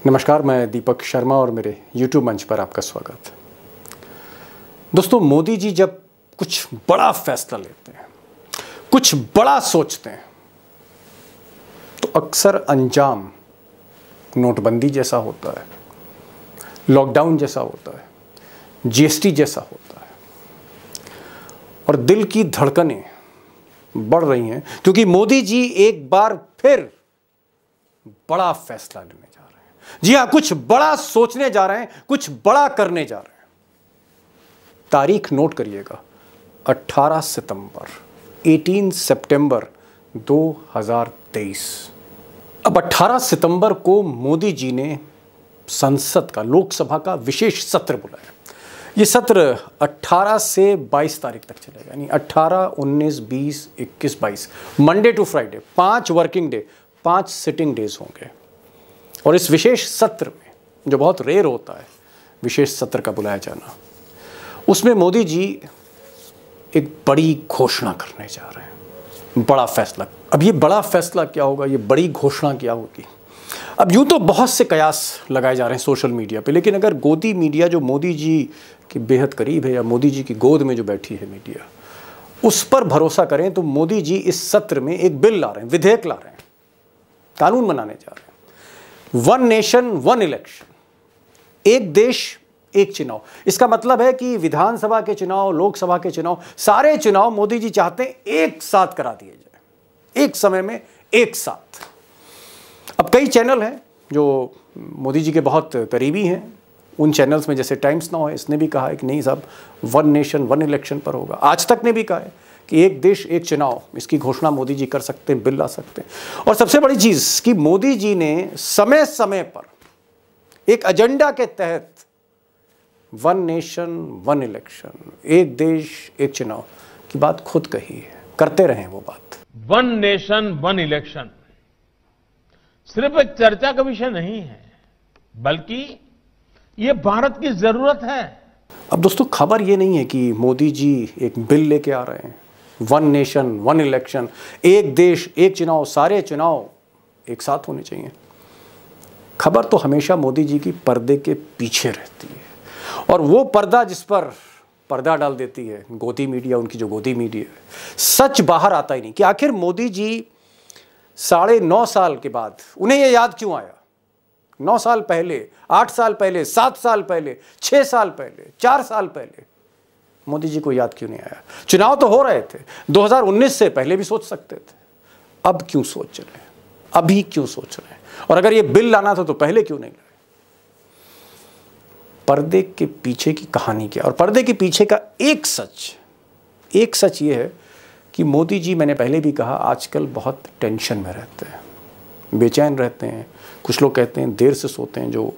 नमस्कार, मैं दीपक शर्मा और मेरे YouTube मंच पर आपका स्वागत। दोस्तों, मोदी जी जब कुछ बड़ा फैसला लेते हैं, कुछ बड़ा सोचते हैं, तो अक्सर अंजाम नोटबंदी जैसा होता है, लॉकडाउन जैसा होता है, जीएसटी जैसा होता है। और दिल की धड़कनें बढ़ रही हैं क्योंकि मोदी जी एक बार फिर बड़ा फैसला लेने जा रहे हैं। जी हां, कुछ बड़ा सोचने जा रहे हैं, कुछ बड़ा करने जा रहे हैं। तारीख नोट करिएगा, 18 सितंबर 2023। अब 18 सितंबर को मोदी जी ने संसद का, लोकसभा का विशेष सत्र बुलाया। ये सत्र 18 से 22 तारीख तक चलेगा, यानी 18, 19, 20, 21, 22, Monday to Friday, 5 working day, 5 sitting days होंगे। और इस विशेष सत्र में, जो बहुत रेयर होता है विशेष सत्र का बुलाया जाना, उसमें मोदी जी एक बड़ी घोषणा करने जा रहे हैं, बड़ा फैसला। अब ये बड़ा फैसला क्या होगा, ये बड़ी घोषणा क्या होगी? अब यूं तो बहुत से कयास लगाए जा रहे हैं सोशल मीडिया पे, लेकिन अगर गोदी मीडिया जो मोदी जी के बेहद करीब है, या मोदी जी की गोद में जो बैठी है मीडिया, उस पर भरोसा करें तो मोदी जी इस सत्र में एक बिल ला रहे हैं, विधेयक ला रहे हैं, कानून बनाने जा रहे हैं। 1 नेशन 1 इलेक्शन, एक देश एक चुनाव। इसका मतलब है कि विधानसभा के चुनाव, लोकसभा के चुनाव, सारे चुनाव मोदी जी चाहते हैं एक साथ करा दिए जाए, एक समय में एक साथ। अब कई चैनल हैं जो मोदी जी के बहुत करीबी हैं। उन चैनल्स में जैसे टाइम्स नाउ है, इसने भी कहा है कि नहीं साहब, 1 नेशन 1 इलेक्शन पर होगा। आज तक ने भी कहा है कि एक देश एक चुनाव, इसकी घोषणा मोदी जी कर सकते हैं, बिल ला सकते हैं। और सबसे बड़ी चीज कि मोदी जी ने समय समय पर एक एजेंडा के तहत 1 नेशन 1 इलेक्शन, एक देश एक चुनाव की बात खुद कही है, करते रहे वो बात। 1 नेशन 1 इलेक्शन सिर्फ एक चर्चा का विषय नहीं है, बल्कि ये भारत की जरूरत है। अब दोस्तों, खबर ये नहीं है कि मोदी जी एक बिल लेके आ रहे हैं, 1 नेशन 1 इलेक्शन, एक देश एक चुनाव, सारे चुनाव एक साथ होने चाहिए। खबर तो हमेशा मोदी जी की पर्दे के पीछे रहती है, और वो पर्दा जिस पर पर्दा डाल देती है गोदी मीडिया, उनकी जो गोदी मीडिया है, सच बाहर आता ही नहीं कि आखिर मोदी जी 9.5 साल के बाद उन्हें यह याद क्यों आया। 9 साल पहले, 8 साल पहले, 7 साल पहले, 6 साल पहले, 4 साल पहले मोदी जी को याद क्यों नहीं आया? चुनाव तो हो रहे थे, 2019 से पहले भी सोच सकते थे। अब क्यों सोच रहे हैं? अभी क्यों सोच रहे हैं? और अगर ये बिल लाना था तो पहले क्यों नहीं लाए? पर्दे के पीछे की कहानी क्या? और पर्दे के पीछे का एक सच ये है कि मोदी जी, मैंने पहले भी कहा, आजकल बहुत टेंशन में रहते हैं, बेचैन रहते हैं। कुछ लोग कहते हैं देर से सोते हैं। जो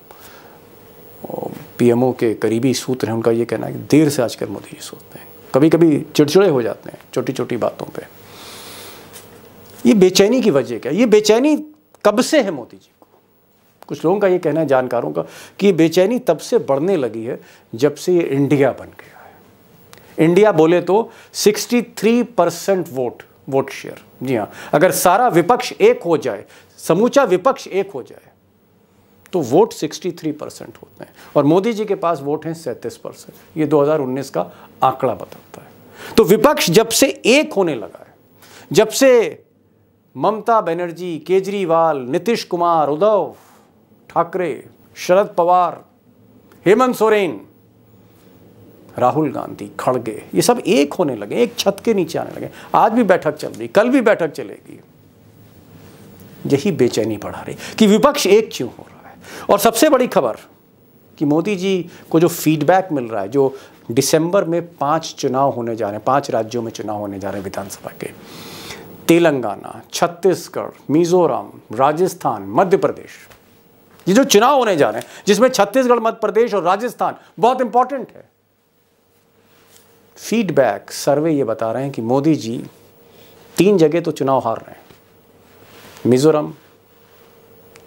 पीएमओ के करीबी सूत्र हैं, उनका ये कहना है कि देर से आजकल मोदी जी सोते हैं, कभी कभी चिड़चिड़े हो जाते हैं छोटी छोटी बातों पे। ये बेचैनी की वजह क्या है? ये बेचैनी कब से है मोदी जी को? कुछ लोगों का ये कहना है, जानकारों का, कि ये बेचैनी तब से बढ़ने लगी है जब से ये इंडिया बन गया है। इंडिया बोले तो 63% वोट शेयर। जी हाँ, अगर सारा विपक्ष एक हो जाए, समूचा विपक्ष एक हो जाए, तो वोट 63% होते हैं, और मोदी जी के पास वोट हैं 37%। ये 2019 का आंकड़ा बताता है। तो विपक्ष जब से एक होने लगा है, जब से ममता बनर्जी, केजरीवाल, नीतीश कुमार, उद्धव ठाकरे, शरद पवार, हेमंत सोरेन, राहुल गांधी, खड़गे, ये सब एक होने लगे, एक छत के नीचे आने लगे। आज भी बैठक चल रही, कल भी बैठक चलेगी। यही बेचैनी बढ़ा रही कि विपक्ष एक क्यों हो रहा है। और सबसे बड़ी खबर कि मोदी जी को जो फीडबैक मिल रहा है, जो दिसंबर में 5 चुनाव होने जा रहे हैं, 5 राज्यों में चुनाव होने जा रहे हैं विधानसभा के, तेलंगाना, छत्तीसगढ़, मिजोरम, राजस्थान, मध्य प्रदेश, ये जो चुनाव होने जा रहे हैं, जिसमें छत्तीसगढ़, मध्य प्रदेश और राजस्थान बहुत इंपॉर्टेंट है। फीडबैक सर्वे ये बता रहे हैं कि मोदी जी 3 जगह तो चुनाव हार रहे हैं, मिजोरम,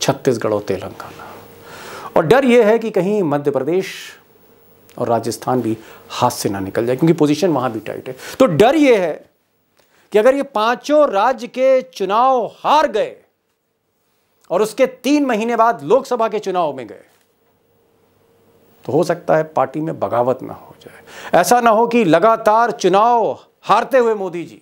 छत्तीसगढ़ और तेलंगाना। और डर यह है कि कहीं मध्य प्रदेश और राजस्थान भी हाथ से ना निकल जाए, क्योंकि पोजीशन वहां भी टाइट है। तो डर यह है कि अगर ये 5 राज्य के चुनाव हार गए और उसके 3 महीने बाद लोकसभा के चुनाव में गए, तो हो सकता है पार्टी में बगावत ना हो जाए। ऐसा ना हो कि लगातार चुनाव हारते हुए मोदी जी,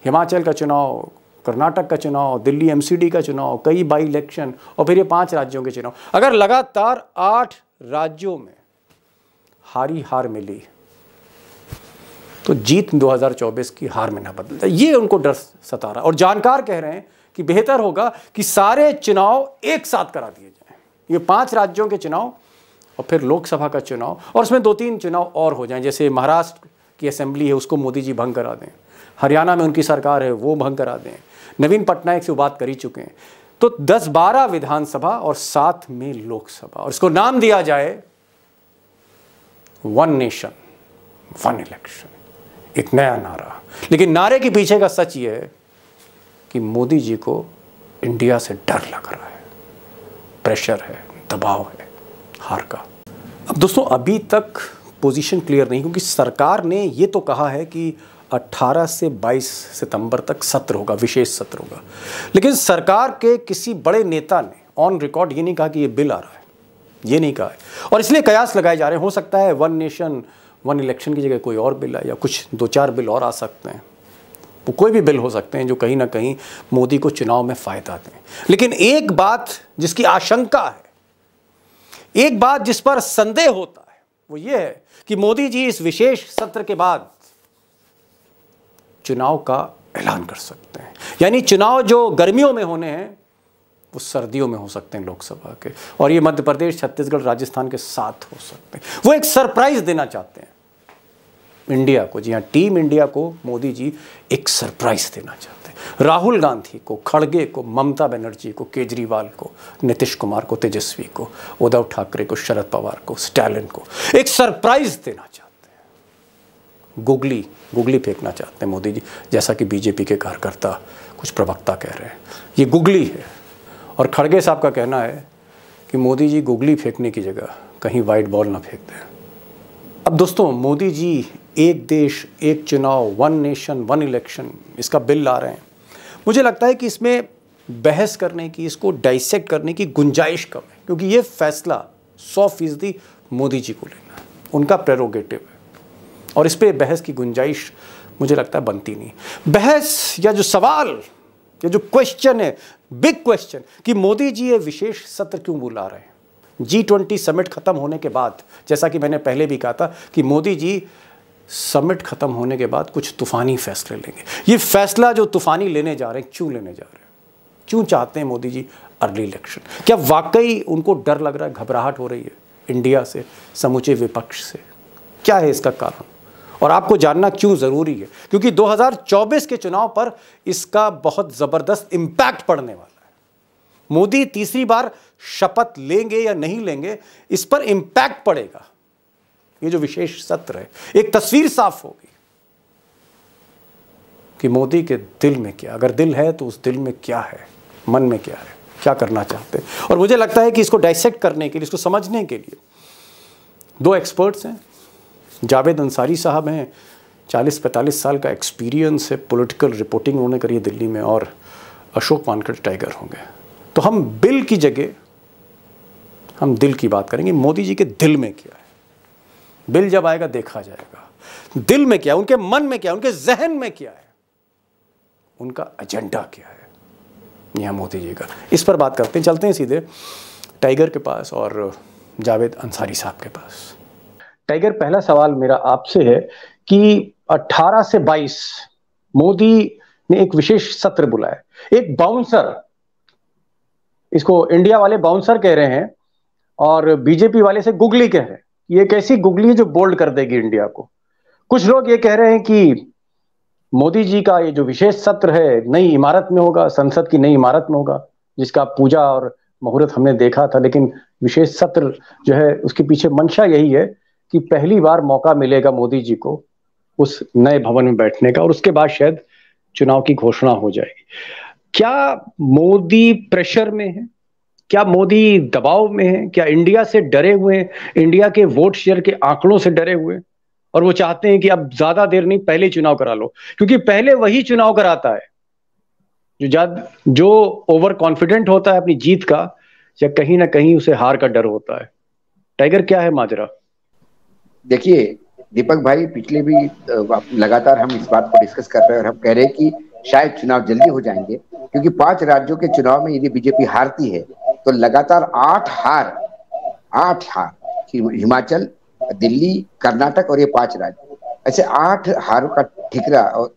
हिमाचल का चुनाव, कर्नाटक का चुनाव, दिल्ली एमसीडी का चुनाव, कई बाई इलेक्शन और फिर ये 5 राज्यों के चुनाव, अगर लगातार 8 राज्यों में हार मिली तो जीत 2024 की हार में ना बदल जाए, ये उनको डर सता रहा। और जानकार कह रहे हैं कि बेहतर होगा कि सारे चुनाव एक साथ करा दिए जाएं, ये 5 राज्यों के चुनाव और फिर लोकसभा का चुनाव, और उसमें 2-3 चुनाव और हो जाएं, जैसे महाराष्ट्र की असेंबली है उसको मोदी जी भंग करा दें, हरियाणा में उनकी सरकार है वो भंग करा दें, नवीन पटनायक से वो बात कर ही चुके हैं, तो 10-12 विधानसभा और 7 में लोकसभा, और इसको नाम दिया जाए वन नेशन वन इलेक्शन। एक नया नारा, लेकिन नारे के पीछे का सच ये है कि मोदी जी को इंडिया से डर लग रहा है, प्रेशर है, दबाव है हार का। अब दोस्तों अभी तक पोजीशन क्लियर नहीं, क्योंकि सरकार ने ये तो कहा है कि 18 से 22 सितंबर तक सत्र होगा, विशेष सत्र होगा, लेकिन सरकार के किसी बड़े नेता ने ऑन रिकॉर्ड ये नहीं कहा कि ये बिल आ रहा है, ये नहीं कहा है, और इसलिए कयास लगाए जा रहे हैं, हो सकता है वन नेशन वन इलेक्शन की जगह कोई और बिल आए या कुछ 2-4 बिल और आ सकते हैं, वो कोई भी बिल हो सकते हैं जो कहीं ना कहीं मोदी को चुनाव में फायदा दें। लेकिन एक बात जिसकी आशंका है, एक बात जिस पर संदेह होता है, वो ये है कि मोदी जी इस विशेष सत्र के बाद चुनाव का ऐलान कर सकते हैं, यानी चुनाव जो गर्मियों में होने हैं वो सर्दियों में हो सकते हैं लोकसभा के, और ये मध्य प्रदेश, छत्तीसगढ़, राजस्थान के साथ हो सकते हैं। वो एक सरप्राइज देना चाहते हैं इंडिया को, जी हाँ, टीम इंडिया को मोदी जी एक सरप्राइज देना चाहते हैं। राहुल गांधी को, खड़गे को, ममता बनर्जी को, केजरीवाल को, नीतीश कुमार को, तेजस्वी को, उद्धव ठाकरे को, शरद पवार को, स्टालिन को एक सरप्राइज देना चाहते हैं। गुगली फेंकना चाहते हैं मोदी जी, जैसा कि बीजेपी के कार्यकर्ता, कुछ प्रवक्ता कह रहे हैं ये गुगली है, और खड़गे साहब का कहना है कि मोदी जी गुगली फेंकने की जगह कहीं वाइट बॉल ना फेंक दें। अब दोस्तों मोदी जी एक देश एक चुनाव, वन नेशन वन इलेक्शन, इसका बिल ला रहे हैं। मुझे लगता है कि इसमें बहस करने की, इसको डाइसेक्ट करने की गुंजाइश कम है, क्योंकि ये फैसला 100% मोदी जी को लेना है, उनका प्रेरोगेटिव है, और इस पर बहस की गुंजाइश मुझे लगता है बनती नहीं। बहस या जो सवाल या जो क्वेश्चन है, बिग क्वेश्चन, कि मोदी जी ये विशेष सत्र क्यों बुला रहे हैं। G20 समिट खत्म होने के बाद, जैसा कि मैंने पहले भी कहा था कि मोदी जी समिट खत्म होने के बाद कुछ तूफानी फैसले लेंगे। ये फैसला जो तूफानी लेने जा रहे हैं, क्यों लेने जा रहे हैं, क्यों चाहते हैं मोदी जी अर्ली इलेक्शन? क्या वाकई उनको डर लग रहा है, घबराहट हो रही है इंडिया से, समूचे विपक्ष से? क्या है इसका कारण? और आपको जानना क्यों ज़रूरी है? क्योंकि 2024 के चुनाव पर इसका बहुत ज़बरदस्त इम्पैक्ट पड़ने वाला है। मोदी तीसरी बार शपथ लेंगे या नहीं लेंगे, इस पर इम्पैक्ट पड़ेगा। ये जो विशेष सत्र है, एक तस्वीर साफ होगी कि मोदी के दिल में क्या, अगर दिल है तो उस दिल में क्या है, मन में क्या है, क्या करना चाहते हैं। और मुझे लगता है कि इसको डाइसेक्ट करने के लिए, इसको समझने के लिए 2 एक्सपर्ट्स हैं। जावेद अंसारी साहब हैं, 40-45 साल का एक्सपीरियंस है, पॉलिटिकल रिपोर्टिंग उन्होंने करी है दिल्ली में, और अशोक वानखड़े टाइगर होंगे। तो हम बिल की जगह हम दिल की बात करेंगे। मोदी जी के दिल में क्या है, बिल जब आएगा देखा जाएगा। दिल में क्या, उनके मन में क्या, उनके जहन में क्या है, उनका एजेंडा क्या है यहाँ मोदी जी का, इस पर बात करते हैं। चलते हैं सीधे टाइगर के पास और जावेद अंसारी साहब के पास। टाइगर, पहला सवाल मेरा आपसे है कि 18 से 22 मोदी ने एक विशेष सत्र बुलाया, एक बाउंसर, इसको इंडिया वाले बाउंसर कह रहे हैं और बीजेपी वाले से गुगली कह रहे हैं। ये कैसी गुगली है जो बोल्ड कर देगी इंडिया को? कुछ लोग ये कह रहे हैं कि मोदी जी का ये जो विशेष सत्र है नई इमारत में होगा, संसद की नई इमारत में होगा, जिसका पूजा और मुहूर्त हमने देखा था, लेकिन विशेष सत्र जो है उसके पीछे मंशा यही है कि पहली बार मौका मिलेगा मोदी जी को उस नए भवन में बैठने का, और उसके बाद शायद चुनाव की घोषणा हो जाएगी। क्या मोदी प्रेशर में है? क्या मोदी दबाव में है? क्या इंडिया से डरे हुए हैं, इंडिया के वोट शेयर के आंकड़ों से डरे हुए, और वो चाहते हैं कि अब ज्यादा देर नहीं, पहले चुनाव करा लो, क्योंकि पहले वही चुनाव कराता है जो ओवर कॉन्फिडेंट होता है अपनी जीत का, या कहीं ना कहीं उसे हार का डर होता है? टाइगर, क्या है माजरा? देखिए दीपक भाई, पिछले भी लगातार हम इस बात को डिस्कस कर रहे हैं और हम कह रहे हैं कि शायद चुनाव जल्दी हो जाएंगे, क्योंकि 5 राज्यों के चुनाव में यदि बीजेपी हारती है तो लगातार 8 हार, हिमाचल, दिल्ली, कर्नाटक और ये 5 राज्य, ऐसे 8 हारों का ठिकरा और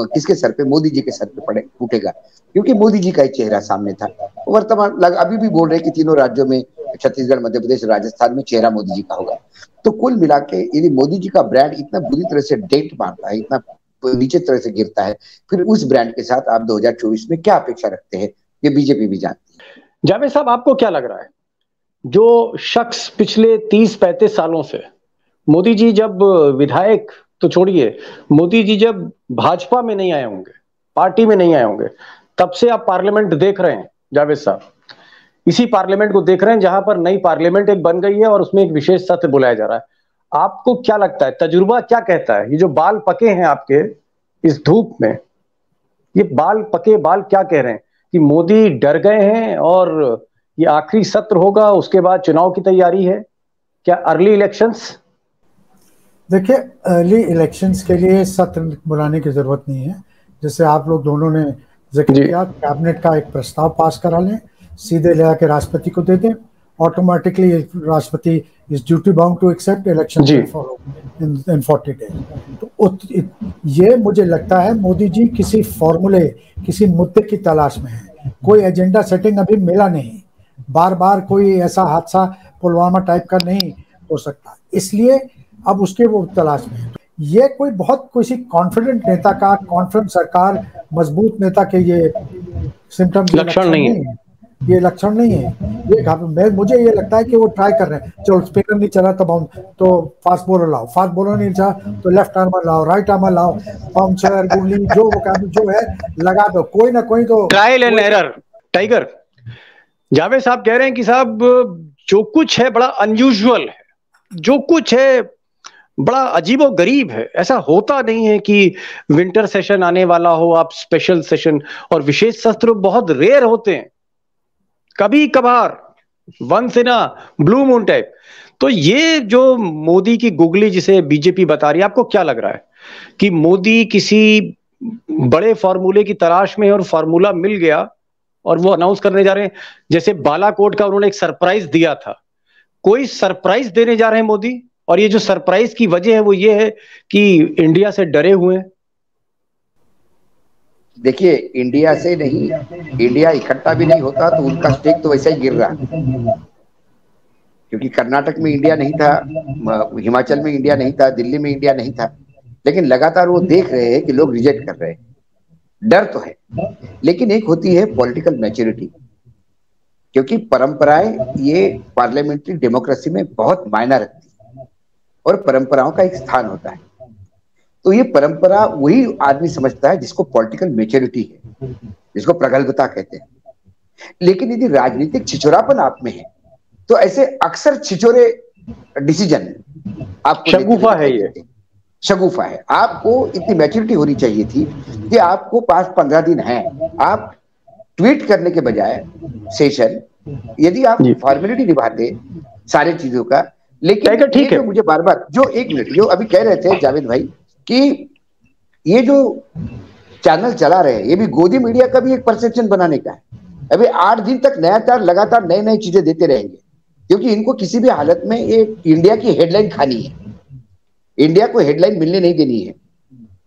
किसके सर पे? मोदी जी के सर पे फूटेगा, क्योंकि मोदी जी का ही चेहरा सामने था। वर्तमान अभी भी बोल रहे हैं कि तीनों राज्यों में, छत्तीसगढ़, मध्य प्रदेश, राजस्थान में चेहरा मोदी जी का होगा। तो कुल मिला के यदि मोदी जी का ब्रांड इतना बुरी तरह से डेंट मारता है, इतना नीचे तरह से गिरता है, फिर उस ब्रांड के साथ आप 2024 में क्या अपेक्षा रखते हैं, ये बीजेपी भी जानती है। जावेद साहब, आपको क्या लग रहा है, जो शख्स पिछले 30-35 सालों से, मोदी जी जब विधायक तो छोड़िए, मोदी जी जब भाजपा में नहीं आए होंगे, पार्टी में नहीं आए होंगे, तब से आप पार्लियामेंट देख रहे हैं जावेद साहब, इसी पार्लियामेंट को देख रहे हैं जहां पर नई पार्लियामेंट एक बन गई है और उसमें एक विशेष सत्र बुलाया जा रहा है। आपको क्या लगता है, तजुर्बा क्या कहता है, ये जो बाल पके हैं आपके इस धूप में, ये बाल पके बाल क्या कह रहे हैं कि मोदी डर गए हैं और ये आखिरी सत्र होगा, उसके बाद चुनाव की तैयारी है क्या? Early elections? देखिए, अर्ली इलेक्शंस के लिए सत्र बुलाने की जरूरत नहीं है। जैसे आप लोग दोनों ने जिक्र किया, कैबिनेट का एक प्रस्ताव पास करा लें, सीधे ले आके राष्ट्रपति को दे दें, ऑटोमेटिकली राष्ट्रपति is duty bound to accept election in 40 days. तो ये मुझे लगता है मोदी जी किसी फॉर्मूले, किसी मुद्दे की तलाश में है। कोई एजेंडा सेटिंग अभी मिला नहीं, बार बार कोई ऐसा हादसा पुलवामा टाइप का नहीं हो सकता, इसलिए अब उसके वो तलाश में है। ये कोई बहुत किसी कॉन्फिडेंट नेता का, कॉन्फिडेंट सरकार, मजबूत नेता के ये सिम्टम्स, लक्षण नहीं है, ये लक्षण नहीं है। ये मुझे ये लगता है कि वो ट्राई कर रहे हैं, चलो स्पिनर नहीं चला तो फास्ट बॉलर लाओ, फास्ट बॉलर नहीं चला तो लेफ्ट आर्मर लाओ, राइट आर्मर लाओ, बाउंसर, गुरली, जो है लगा दो, कोई ना कोई तो trial and error. Tiger, Javed साहब कह रहे हैं कि साहब जो कुछ है बड़ा अनयूजुअल है, जो कुछ है बड़ा अजीबो गरीब है, ऐसा होता नहीं है कि विंटर सेशन आने वाला हो, आप स्पेशल सेशन और विशेष सत्र बहुत रेयर होते हैं, कभी कभार, once in a blue moon type. तो ये जो मोदी की गुगली जिसे बीजेपी बता रही है, आपको क्या लग रहा है कि मोदी किसी बड़े फॉर्मूले की तलाश में है और फॉर्मूला मिल गया और वो अनाउंस करने जा रहे हैं? जैसे बालाकोट का उन्होंने एक सरप्राइज दिया था, कोई सरप्राइज देने जा रहे हैं मोदी, और ये जो सरप्राइज की वजह है वो ये है कि इंडिया से डरे हुए हैं। देखिए, इंडिया से नहीं, इंडिया इकट्ठा भी नहीं होता तो उनका स्टेक तो वैसे ही गिर रहा, क्योंकि कर्नाटक में इंडिया नहीं था, हिमाचल में इंडिया नहीं था, दिल्ली में इंडिया नहीं था, लेकिन लगातार वो देख रहे हैं कि लोग रिजेक्ट कर रहे हैं। डर तो है, लेकिन एक होती है पॉलिटिकल मैच्योरिटी, क्योंकि परंपराएं ये पार्लियामेंट्री डेमोक्रेसी में बहुत मायना रखती है और परंपराओं का एक स्थान होता है। तो ये परंपरा वही आदमी समझता है जिसको पॉलिटिकल मैच्योरिटी है, जिसको प्रगल्भता कहते हैं। लेकिन यदि राजनीतिक छिछोरापन आप में है तो ऐसे अक्सर छिछोरे डिसीजन आपको शगुफा है, ये शगुफा है। आपको इतनी मैच्योरिटी होनी चाहिए थी कि आपको पास 15 दिन है, आप ट्वीट करने के बजाय सेशन, यदि आप फॉर्मेलिटी निभाते सारे चीजों का। लेकिन ठीक है, मुझे बार बार जो एक मिनट जो अभी कह रहे थे जावेद भाई कि ये जो चैनल चला रहे हैं ये भी गोदी मीडिया का भी एक परसेप्शन बनाने का है। अभी 8 दिन तक लगातार नए नए चीजें देते रहेंगे, क्योंकि इनको किसी भी हालत में ये इंडिया की हेडलाइन खानी है, इंडिया को हेडलाइन मिलने नहीं देनी है।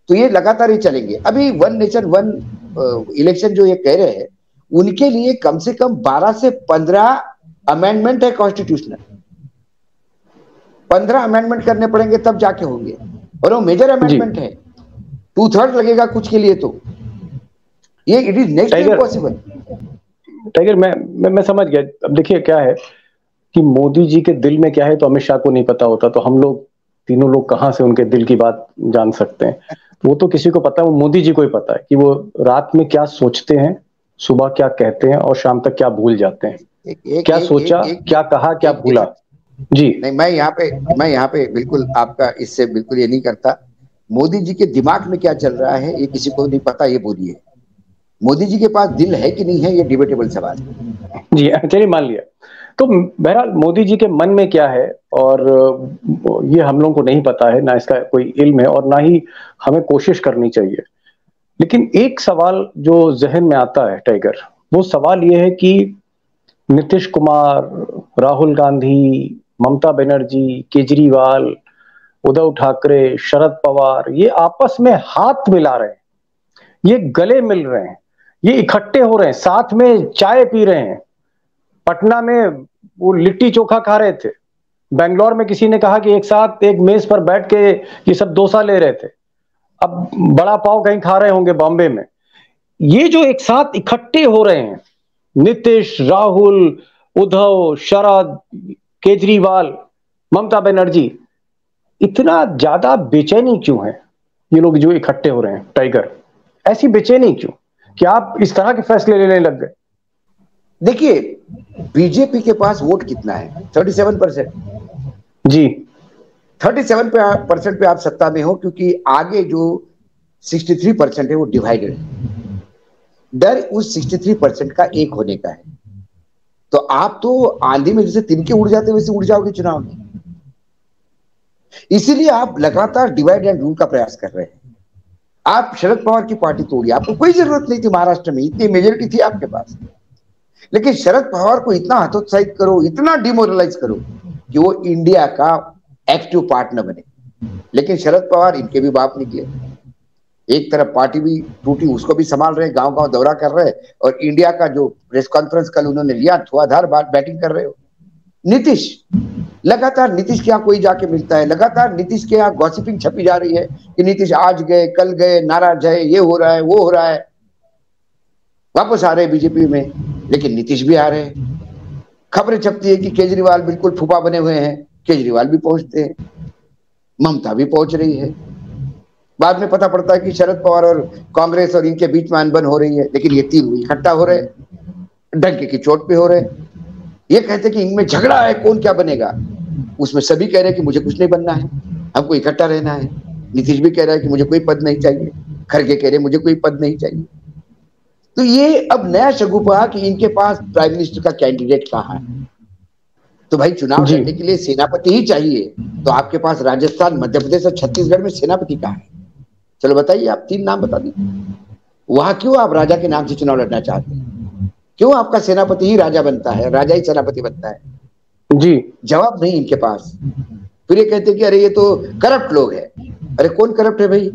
तो ये लगातार ही चलेंगे। अभी 1 नेशन 1 इलेक्शन जो ये कह रहे हैं, उनके लिए कम से कम 12 से 15 अमेंडमेंट है कॉन्स्टिट्यूशनल, 15 अमेंडमेंट करने पड़ेंगे तब जाके होंगे, और वो मेजर अमेंडमेंट है, 2/3 लगेगा कुछ के लिए। तो ये it is next impossible. Tiger, मैं समझ गया। अब देखिए क्या है कि मोदी जी के दिल में क्या है तो अमित शाह को नहीं पता होता, तो हम लोग तीनों लोग कहां से उनके दिल की बात जान सकते हैं? वो तो किसी को पता है, वो मोदी जी को ही पता है कि वो रात में क्या सोचते हैं, सुबह क्या कहते हैं और शाम तक क्या भूल जाते हैं। क्या सोचा, क्या कहा, क्या भूला। जी नहीं, मैं यहाँ पे बिल्कुल आपका इससे बिल्कुल ये नहीं करता। मोदी जी के दिमाग में क्या चल रहा है ये किसी को नहीं पता, ये बोलिए। मोदी जी के पास दिल है कि नहीं है, ये डिबेटेबल सवाल है। जी चलिए मान लिया। तो बहरहाल मोदी जी के मन में क्या है और ये हम लोगों को नहीं पता है, ना इसका कोई इल्म है और ना ही हमें कोशिश करनी चाहिए। लेकिन एक सवाल जो जहन में आता है टाइगर, वो सवाल ये है कि नीतीश कुमार, राहुल गांधी, ममता बनर्जी, केजरीवाल, उद्धव ठाकरे, शरद पवार, ये आपस में हाथ मिला रहे हैं, ये गले मिल रहे हैं, ये इकट्ठे हो रहे हैं, साथ में चाय पी रहे हैं। पटना में वो लिट्टी चोखा खा रहे थे, बेंगलोर में किसी ने कहा कि एक साथ एक मेज पर बैठ के ये सब डोसा ले रहे थे, अब बड़ा पाव कहीं खा रहे होंगे बॉम्बे में। ये जो एक साथ इकट्ठे हो रहे हैं, नीतीश, राहुल, उद्धव, शरद, केजरीवाल, ममता बनर्जी, इतना ज्यादा बेचैनी क्यों है ये लोग जो इकट्ठे हो रहे हैं टाइगर? ऐसी बेचैनी क्यों कि आप इस तरह के फैसले लेने लग गए? देखिए, बीजेपी के पास वोट कितना है? 37%। जी, 37% पे आप सत्ता में हो, क्योंकि आगे जो 63% है वो डिवाइडेड है। डर उस 63% का एक होने का है। तो आप तो आंधी में जैसे तिनके उड़ जाते वैसे उड़ जाओगे चुनाव में। इसीलिए आप लगातार डिवाइड एंड रूल का प्रयास कर रहे हैं। आप शरद पवार की पार्टी तोड़िए, आपको कोई जरूरत नहीं थी, महाराष्ट्र में इतनी मेजोरिटी थी आपके पास। लेकिन शरद पवार को इतना हतोत्साहित करो, इतना डिमोरलाइज करो कि वो इंडिया का एक्टिव पार्ट न बने। लेकिन शरद पवार इनके भी बाप निकले। एक तरफ पार्टी भी टूटी, उसको भी संभाल रहे, गांव गांव दौरा कर रहे, और इंडिया का जो प्रेस कॉन्फ्रेंस कल उन्होंने लिया, धुआंधार बैटिंग कर रहे हो। नीतीश, लगातार नीतीश के यहाँ कोई जाके मिलता है, लगातार नीतीश के यहाँ गॉसिपिंग छपी जा रही है कि नीतीश आज गए, कल गए, नाराज है, ये हो रहा है, वो हो रहा है। वापस आ रहे हैं बीजेपी में, लेकिन नीतीश भी आ रहे हैं। खबरें छपती है कि केजरीवाल बिल्कुल फूफा बने हुए हैं, केजरीवाल भी पहुंचते हैं, ममता भी पहुंच रही है। बाद में पता पड़ता है कि शरद पवार और कांग्रेस और इनके बीच में अनबन हो रही है, लेकिन ये तीनों इकट्ठा हो रहे, डंके की चोट पे हो रहे। ये कहते कि इनमें झगड़ा है, कौन क्या बनेगा। उसमें सभी कह रहे हैं कि मुझे कुछ नहीं बनना है, हमको इकट्ठा रहना है। नीतीश भी कह रहा है कि मुझे कोई पद नहीं चाहिए, खड़गे कह रहे मुझे कोई पद नहीं चाहिए। तो ये अब नया शगुफा कि इनके पास प्राइम मिनिस्टर का कैंडिडेट कहाँ है। तो भाई चुनाव लड़ने के लिए सेनापति ही चाहिए, तो आपके पास राजस्थान, मध्य प्रदेश और छत्तीसगढ़ में सेनापति कहाँ है? चलो बताइए, आप 3 नाम बता दीजिए। वहां क्यों आप राजा के नाम से चुनाव लड़ना चाहते हैं? क्यों आपका सेनापति ही राजा बनता है, राजा ही सेनापति बनता है? जी, जवाब नहीं इनके पास। फिर ये कहते कि अरे ये तो करप्ट लोग हैं। अरे कौन करप्ट है भाई?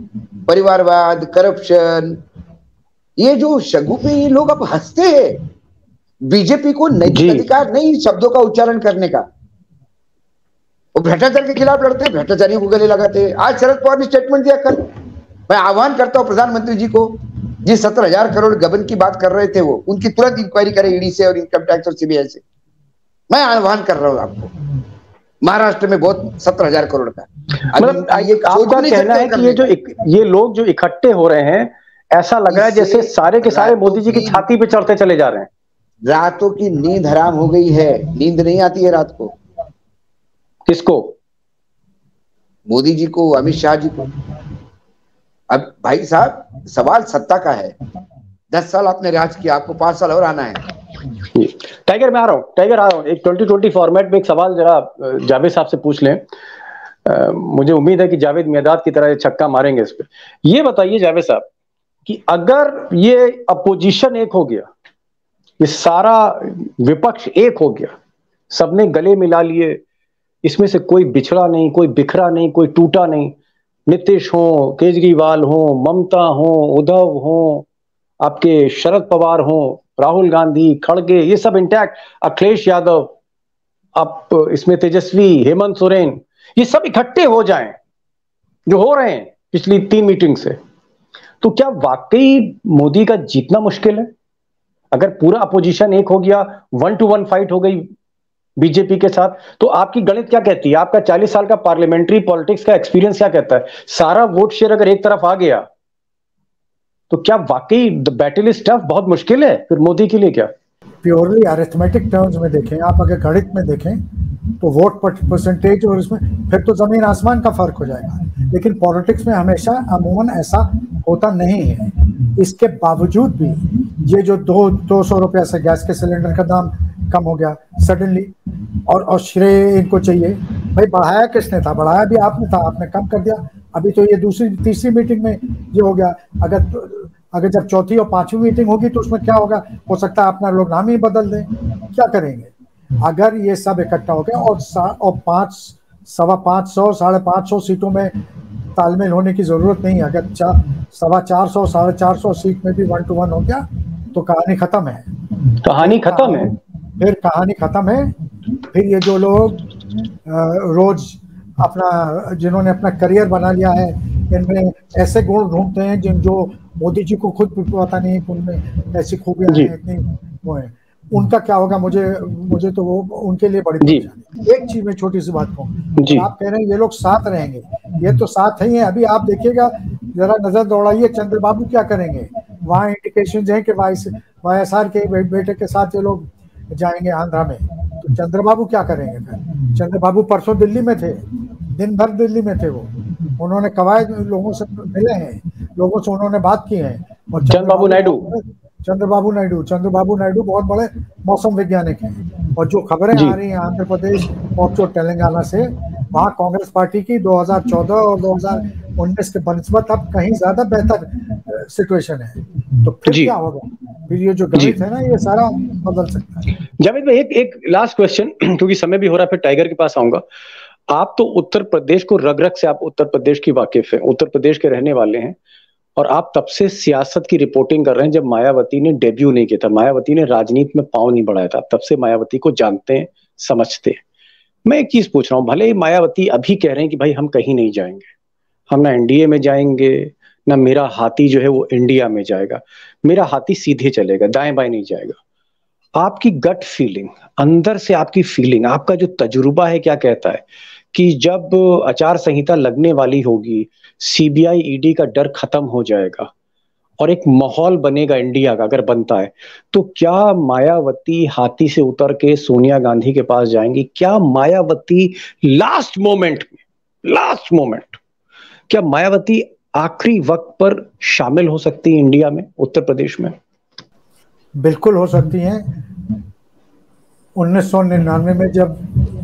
परिवारवाद, करप्शन, ये जो शगुफे, ये लोग अब हंसते हैं। बीजेपी को नैतिक अधिकार नहीं शब्दों का उच्चारण करने का। वो भ्रष्टाचार के खिलाफ लड़ते हैं, भ्रष्टाचारियों को गले लगाते हैं। आज शरद पवार ने स्टेटमेंट दिया कल। मैं आह्वान करता हूं प्रधानमंत्री जी को, जिस 17,000 करोड़ गबन की बात कर रहे थे वो, उनकी तुरंत इंक्वायरी करें ईडी से और इनकम टैक्स और सीबीआई से। मैं आह्वान कर रहा हूं आपको। महाराष्ट्र में बहुत 17,000 करोड़ का, मतलब आपका कहना है कि ये लोग जो इकट्ठे हो रहे हैं, ऐसा लग रहा है जैसे सारे के सारे मोदी जी की छाती पे चढ़ते चले जा रहे हैं। रातों की नींद हराम हो गई है, नींद नहीं आती है रात को। किसको? मोदी जी को, अमित शाह जी को। अब भाई साहब, सवाल सत्ता का है। 10 साल आपने राज किया, आपको 5 साल और आना है। टाइगर मैं आ रहा हूँ, टाइगर आ रहा हूँ। एक 2020 फॉर्मेट में एक सवाल जरा जावेद साहब से पूछ लें। मुझे उम्मीद है कि जावेद मियादाद की तरह छक्का मारेंगे इस पे। ये बताइए जावेद साहब कि अगर ये अपोजिशन एक हो गया, ये सारा विपक्ष एक हो गया, सबने गले मिला लिए, इसमें से कोई बिछड़ा नहीं, कोई बिखरा नहीं, कोई टूटा नहीं, नीतीश हो, केजरीवाल हो, ममता हो, उद्धव हो, आपके शरद पवार हो, राहुल गांधी, खड़गे, ये सब इंटैक्ट, अखिलेश यादव, आप इसमें तेजस्वी, हेमंत सोरेन, ये सब इकट्ठे हो जाएं, जो हो रहे हैं पिछली 3 मीटिंग से, तो क्या वाकई मोदी का जीतना मुश्किल है? अगर पूरा अपोजिशन एक हो गया, 1 to 1 फाइट हो गई बीजेपी के साथ, तो आपकी गणित क्या कहती है? आपका 40 साल का पार्लियामेंट्री पॉलिटिक्स का एक्सपीरियंस क्या कहता है? सारा वोट शेयर अगर एक तरफ आ गया, तो क्या वाकई द बैटल इज टफ, बहुत मुश्किल है फिर मोदी के लिए? क्या प्योरली अरिथमेटिक टर्म्स में देखें, आप अगर गणित में देखें तो वोट परसेंटेज और इसमें फिर तो जमीन आसमान का फर्क हो जाएगा। लेकिन पॉलिटिक्स में हमेशा अमूमन ऐसा होता नहीं है। इसके बावजूद भी ये जो 200 रुपया से गैस के सिलेंडर का दाम कम हो गया सडनली, और श्रेय इनको चाहिए। भाई बढ़ाया किसने था? बढ़ाया भी आपने था, आपने कम कर दिया। अभी तो ये दूसरी तीसरी मीटिंग में ये हो गया। अगर जब चौथी और पांचवी मीटिंग होगी तो उसमें क्या होगा? हो सकता है अपना लोग नाम ही बदल दें। क्या करेंगे अगर ये सब इकट्ठा हो गया? और 500 550 सीटों में तालमेल होने की जरूरत नहीं है। अगर 450 450 सीट में भी 1 to 1 हो गया तो कहानी खत्म है। कहानी खत्म है, फिर कहानी खत्म है। फिर ये जो लोग रोज जिन्होंने अपना करियर बना लिया है, इनमें ऐसे गुण ढूंढते हैं जो मोदी जी को खुद पता नहीं उनमें ऐसी खूबियां हैं, इतनी वो है। उनका क्या होगा? मुझे तो वो उनके लिए बड़ी परेशानी। एक चीज में छोटी सी बात कहूँ, आप कह रहे हैं ये लोग साथ रहेंगे, ये तो साथ ही है। अभी आप देखिएगा, जरा नजर दौड़ाइए, चंद्रबाबू क्या करेंगे? वहाँ इंडिकेशन है कि YSR के बेटे के साथ ये लोग जाएंगे आंध्रा में, तो चंद्रबाबू क्या करेंगे? फिर चंद्रबाबू परसों दिल्ली में थे, दिन भर दिल्ली में थे। वो उन्होंने कवायद लोगों से मिले हैं, लोगों से उन्होंने बात की है। और चंद्रबाबू नायडू बहुत बड़े मौसम वैज्ञानिक हैं। और जो खबरें आ रही हैं आंध्र प्रदेश और जो तेलंगाना से, वहाँ कांग्रेस पार्टी की 2014 और 2019 के बनस्बत अब कहीं ज्यादा बेहतर सिचुएशन है। तो फिर क्या होगा? फिर ये जो गणित है ना, ये सारा बदल सकता है। जावेद भाई, एक लास्ट क्वेश्चन, क्योंकि समय भी हो रहा है, फिर टाइगर के पास आऊंगा। आप तो उत्तर प्रदेश को रग रग से, आप उत्तर प्रदेश की वाकिफ है, उत्तर प्रदेश के रहने वाले हैं, और आप तब से सियासत की रिपोर्टिंग कर रहे हैं जब मायावती ने डेब्यू नहीं किया था, मायावती ने राजनीति में पांव नहीं बढ़ाया था, तब से मायावती को जानते हैं, समझते हैं। मैं एक चीज पूछ रहा हूं, भले मायावती अभी कह रहे हैं कि भाई हम कहीं नहीं जाएंगे, हम ना एनडीए में जाएंगे, ना मेरा हाथी जो है वो इंडिया में जाएगा, मेरा हाथी सीधे चलेगा, दाएं बाएं नहीं जाएगा। आपकी गट फीलिंग, अंदर से आपकी फीलिंग, आपका जो तजुर्बा है, क्या कहता है कि जब आचार संहिता लगने वाली होगी, सीबीआई ईडी का डर खत्म हो जाएगा और एक माहौल बनेगा इंडिया का, अगर बनता है, तो क्या मायावती हाथी से उतर के सोनिया गांधी के पास जाएंगी? क्या मायावती लास्ट मोमेंट क्या मायावती आखिरी वक्त पर शामिल हो सकती है इंडिया में, उत्तर प्रदेश में? बिल्कुल हो सकती हैं। 1999 में जब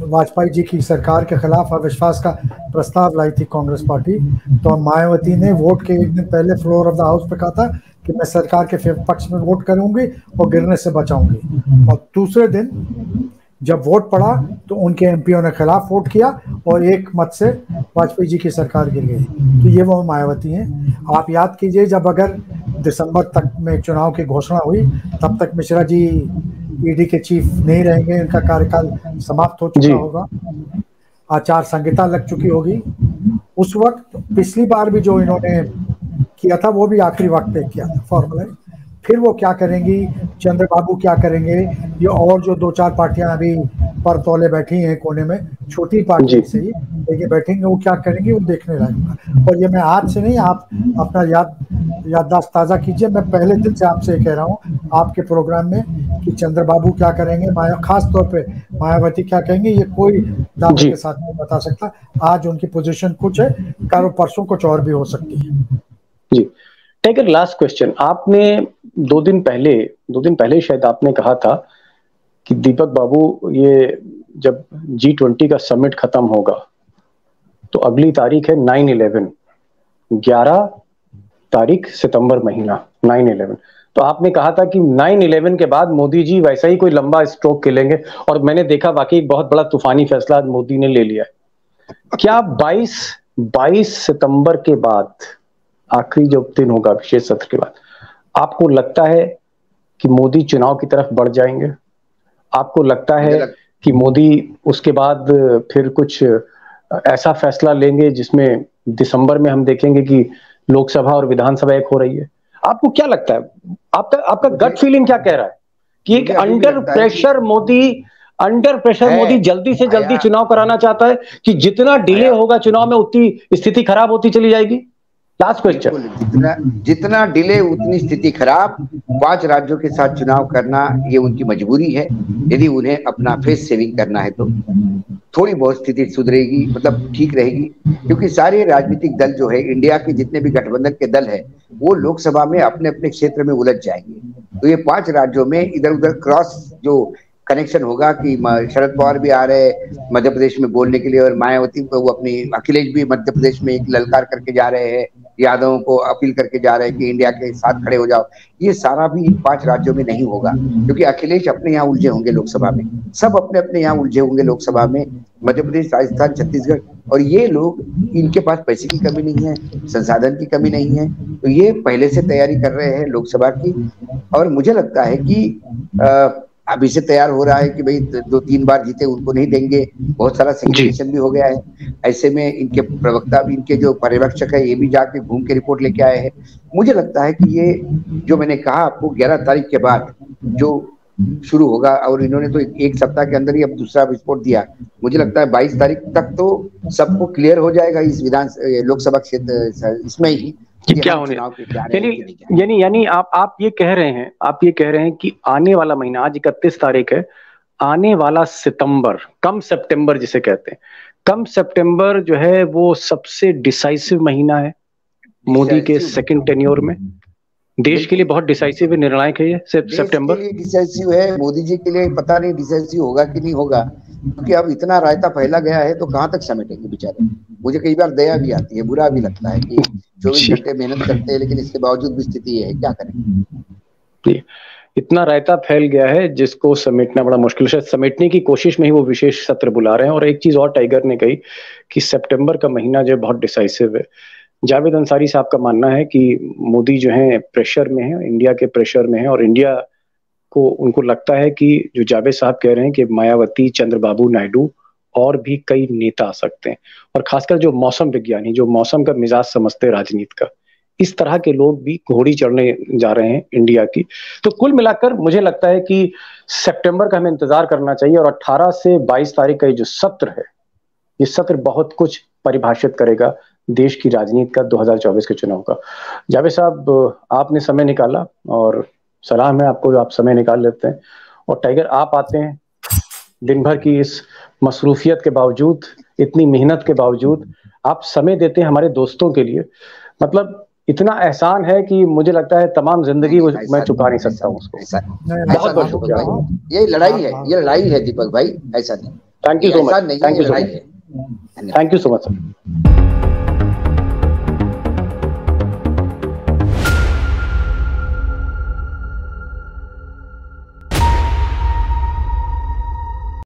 वाजपेयी जी की सरकार के खिलाफ अविश्वास का प्रस्ताव लाई थी कांग्रेस पार्टी, तो मायावती ने वोट के एक दिन पहले फ्लोर ऑफ द हाउस पे कहा था कि मैं सरकार के पक्ष में वोट करूंगी और गिरने से बचाऊंगी। और दूसरे दिन जब वोट पड़ा तो उनके एमपीओ ने खिलाफ वोट किया और एक मत से वाजपेयी जी की सरकार गिर गई। तो ये वो मायावती हैं। आप याद कीजिए, जब अगर दिसंबर तक में चुनाव की घोषणा हुई, तब तक मिश्रा जी ईडी के चीफ नहीं रहेंगे, इनका कार्यकाल समाप्त हो चुका होगा, आचार संहिता लग चुकी होगी। उस वक्त पिछली बार भी जो इन्होंने किया था वो भी आखिरी वक्त पे किया था फॉर्मूला। फिर वो क्या करेंगी, चंद्रबाबू क्या करेंगे, ये और जो 2-4 पार्टियां अभी पर तौले बैठी हैं कोने में, छोटी पार्टी से ही लेके बैठेंगे, वो क्या करेंगे वो देखने लायक। और ये मैं आज से नहीं, आप अपना याददाश्त ताज़ा कीजिए, मैं पहले दिन से आपसे कह रहा हूँ आपके प्रोग्राम में कि चंद्रबाबू क्या करेंगे, खास तौर पे मायावती क्या कहेंगे, ये कोई दावे के साथ नहीं बता सकता। आज उनकी पोजीशन कुछ है, कल परसों कुछ और भी हो सकती है। जी टाइगर, लास्ट क्वेश्चन। आपने 2 दिन पहले शायद आपने कहा था कि दीपक बाबू, ये जब G20 का समिट खत्म होगा तो अगली तारीख है 9/11, 11 तारीख सितंबर महीना 9/11। तो आपने कहा था कि 9/11 के बाद मोदी जी वैसा ही कोई लंबा स्ट्रोक खेलेंगे, और मैंने देखा वाकई एक बहुत बड़ा तूफानी फैसला मोदी ने ले लिया है। क्या 22 सितंबर के बाद, आखिरी जो दिन होगा विशेष सत्र के बाद, आपको लगता है कि मोदी चुनाव की तरफ बढ़ जाएंगे? आपको लगता है कि मोदी उसके बाद फिर कुछ ऐसा फैसला लेंगे जिसमें दिसंबर में हम देखेंगे कि लोकसभा और विधानसभा एक हो रही है? आपको क्या लगता है? आपका गट फीलिंग क्या कह रहा है कि एक अंडर प्रेशर मोदी जल्दी से जल्दी चुनाव कराना चाहता है कि जितना डिले होगा चुनाव में उतनी स्थिति खराब होती चली जाएगी? Last question. जितना डिले उतनी स्थिति खराब। 5 राज्यों के साथ चुनाव करना ये उनकी मजबूरी है। यदि उन्हें अपना फेस सेविंग करना है तो थोड़ी बहुत स्थिति सुधरेगी, मतलब ठीक रहेगी, क्योंकि सारे राजनीतिक दल जो है, इंडिया के जितने भी गठबंधन के दल है, वो लोकसभा में अपने अपने क्षेत्र में उलझ जाएंगे। तो ये 5 राज्यों में इधर उधर क्रॉस जो कनेक्शन होगा कि शरद पवार भी आ रहे मध्य प्रदेश में बोलने के लिए, और मायावती को वो अपनी अखिलेश भी मध्य प्रदेश में एक ललकार करके जा रहे हैं, यादवों को अपील करके जा रहे हैं कि इंडिया के साथ खड़े हो जाओ। ये सारा भी 5 राज्यों में नहीं होगा, क्योंकि अखिलेश अपने यहाँ उलझे होंगे लोकसभा में, सब अपने अपने यहाँ उलझे होंगे लोकसभा में, मध्य प्रदेश, राजस्थान, छत्तीसगढ़। और ये लोग, इनके पास पैसे की कमी नहीं है, संसाधन की कमी नहीं है, तो ये पहले से तैयारी कर रहे हैं लोकसभा की। और मुझे लगता है कि अभी से तैयार हो रहा है कि भाई 2-3 बार जीते उनको नहीं देंगे, बहुत सारा सिग्नेचर भी हो गया है। ऐसे में इनके प्रवक्ता भी, इनके जो पर्यवेक्षक है, ये भी जाके घूम के रिपोर्ट लेके आए हैं। मुझे लगता है कि ये जो मैंने कहा आपको 11 तारीख के बाद जो शुरू होगा, और इन्होंने तो एक सप्ताह के अंदर ही अब दूसरा विस्फोट दिया, मुझे लगता है 22 तारीख तक तो सबको क्लियर हो जाएगा इस लोकसभा क्षेत्र इसमें ही क्या होने, यानी आप ये कह रहे हैं कि आने वाला महीना, आज 31 तारीख है, आने वाला सितंबर, कम सितंबर जिसे कहते हैं, कम सितंबर जो है वो सबसे डिसाइसिव महीना है मोदी के सेकंड टेन्योर में। देश के लिए बहुत डिसाइसिव है, निर्णायक है ये सितंबर। डिसाइसिव है, मोदी जी के लिए पता नहीं डिसाइसिव होगा कि नहीं होगा, क्योंकि अब इतना रायता फैला गया है तो कहाँ तक समेटेंगे बेचारे। मुझे कई बार दया भी आती है, बुरा भी लगता है कि 24 घंटे मेहनत करते हैं, लेकिन इसके बावजूद भी स्थिति है, क्या करें। इतना रायता फैल गया है जिसको समेटना बड़ा मुश्किल है। समेटने की कोशिश में ही वो विशेष सत्र बुला रहे हैं। और एक चीज और टाइगर ने कही कि सितंबर का महीना जो बहुत डिसाइसिव है। जावेद अंसारी साहब का मानना है कि मोदी जो है प्रेशर में है, इंडिया के प्रेशर में है, और इंडिया को, उनको लगता है कि जो जावेद साहब कह रहे हैं कि मायावती, चंद्रबाबू नायडू और भी कई नेता आ सकते हैं, और खासकर जो मौसम विज्ञानी, जो मौसम का मिजाज समझते हैं राजनीति का, इस तरह के लोग भी घोड़ी चढ़ने जा रहे हैं इंडिया की। तो कुल मिलाकर मुझे लगता है कि सितंबर का हमें इंतजार करना चाहिए, और 18 से 22 तारीख का ये जो सत्र है, ये सत्र बहुत कुछ परिभाषित करेगा देश की राजनीति का, 2024 के चुनाव का। जावेद साहब, आपने समय निकाला और सलाम है आपको, आप समय निकाल लेते हैं। और टाइगर, आप आते हैं दिन भर की इस मसरूफियत के बावजूद, इतनी मेहनत के बावजूद आप समय देते हैं हमारे दोस्तों के लिए। मतलब इतना एहसान है कि मुझे लगता है तमाम जिंदगी मैं चुका नहीं सकता हूँ उसको। बहुत बहुत शुक्रिया। ये लड़ाई है दीपक भाई, ऐसा नहीं। Thank you so much. Thank you so much sir.